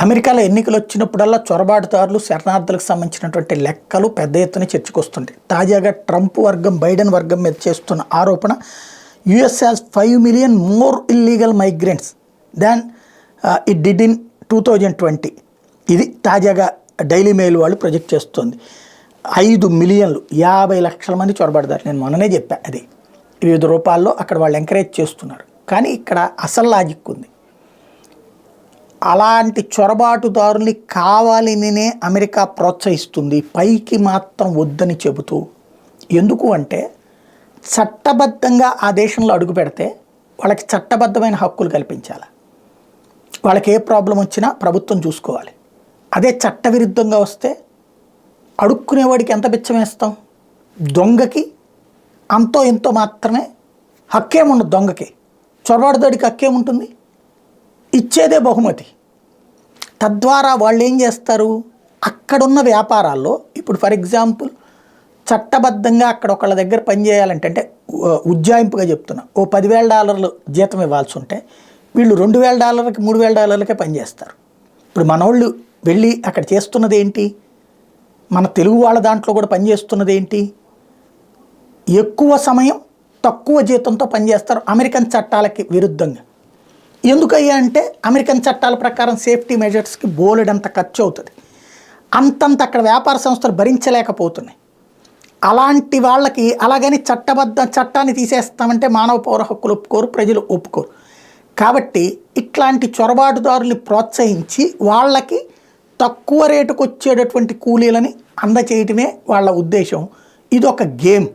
అమెరికాలో ఎన్నికలు వచ్చినప్పుడల్లా చొరబాటుదారులు శరణార్థులకు సంబంధించినటువంటి లెక్కలు పెద్ద ఎత్తున చర్చకొస్తుంటాయి. తాజాగా ట్రంప్ వర్గం బైడెన్ వర్గం మీద చేస్తున్న ఆరోపణ US has 5 million more illegal migrants than it did in 2020. ఇది తాజాగా డైలీ మెయిల్ వాళ్ళు ప్రొజెక్ట్ చేస్తుంది. 5 మిలియన్లు 50 లక్షల మంది చొరబాటుదారులు. నేను మొన్ననే చెప్పా, అది వివిధ రూపాల్లో అక్కడ వాళ్ళు ఎంకరేజ్ చేస్తున్నారు. కానీ ఇక్కడ అసలు లాజిక్ ఉంది. అలాంటి చొరబాటుదారుల్ని కావాలనే అమెరికా ప్రోత్సహిస్తుంది, పైకి మాత్రం వద్దని చెబుతూ. ఎందుకు అంటే చట్టబద్ధంగా ఆ దేశంలో అడుగు పెడితే వాళ్ళకి చట్టబద్ధమైన హక్కులు కల్పించాలి. వాళ్ళకి ఏ ప్రాబ్లం వచ్చినా ప్రభుత్వం చూసుకోవాలి. అదే చట్టవిరుద్ధంగా వస్తే అడుక్కునేవాడికి ఎంత బిచ్చమేస్తాం? దొంగకి అంతో ఎంతో మాత్రమే హక్కేముండదు. దొంగకి, చొరబాటుదాడికి హక్కేముంటుంది? ఇచ్చేదే బహుమతి. తద్వారా వాళ్ళు ఏం చేస్తారు, అక్కడున్న వ్యాపారాల్లో ఇప్పుడు ఫర్ ఎగ్జాంపుల్ చట్టబద్ధంగా అక్కడ ఒకళ్ళ దగ్గర పనిచేయాలంటే, అంటే ఉజ్జాయింపుగా చెప్తున్నా, ఓ $10,000 జీతం ఇవ్వాల్సి ఉంటే వీళ్ళు $2,000 $3,000కే పనిచేస్తారు. ఇప్పుడు మనోళ్ళు వెళ్ళి అక్కడ చేస్తున్నది ఏంటి? మన తెలుగు వాళ్ళ దాంట్లో కూడా పనిచేస్తున్నది ఏంటి? ఎక్కువ సమయం తక్కువ జీతంతో పనిచేస్తారు అమెరికన్ చట్టాలకి విరుద్ధంగా. ఎందుకయ్యా అంటే అమెరికన్ చట్టాల ప్రకారం సేఫ్టీ మెజర్స్కి బోలెడంత ఖర్చు అవుతుంది. అంతంత అక్కడ వ్యాపార సంస్థలు భరించలేకపోతున్నాయి. అలాంటి వాళ్ళకి అలాగని చట్టబద్ధ చట్టాన్ని తీసేస్తామంటే మానవ పౌర హక్కులు ఒప్పుకోరు, ప్రజలు ఒప్పుకోరు. కాబట్టి ఇట్లాంటి చొరబాటుదారుల్ని ప్రోత్సహించి వాళ్ళకి తక్కువ రేటుకు వచ్చేటటువంటి కూలీలని అందచేయటమే వాళ్ళ ఉద్దేశం. ఇది ఒక గేమ్.